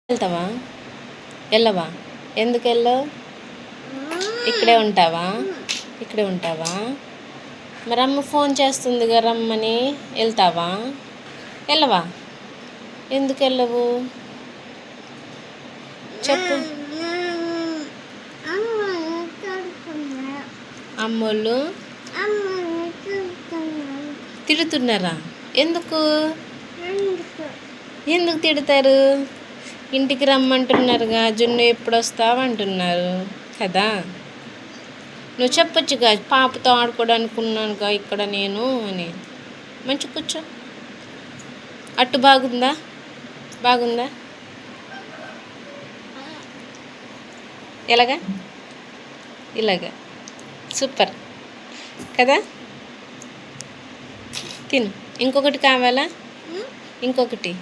వెళ్తావా? వెళ్ళవా? ఎందుకు వెళ్ళవు? ఇక్కడే ఉంటావా? ఇక్కడే ఉంటావా? మరి అమ్మ ఫోన్ చేస్తుందిగా రమ్మని. వెళ్తావా? వెళ్ళవా? ఎందుకు వెళ్ళవు చెప్పు. అమ్మోళ్ళు తిడుతున్నారా? ఎందుకు? ఎందుకు తిడతారు? ఇంటికి రమ్మంటున్నారుగా, జున్ను ఎప్పుడు వస్తావు అంటున్నారు కదా. నువ్వు చెప్పొచ్చుగా, పాపతో ఆడుకోవడానికి ఉన్నానుగా ఇక్కడ నేను అని. మంచి కూర్చో. అట్టు బాగుందా? బాగుందా? ఎలాగా? ఇలాగా సూపర్ కదా. తిను. ఇంకొకటి కావాలా? ఇంకొకటి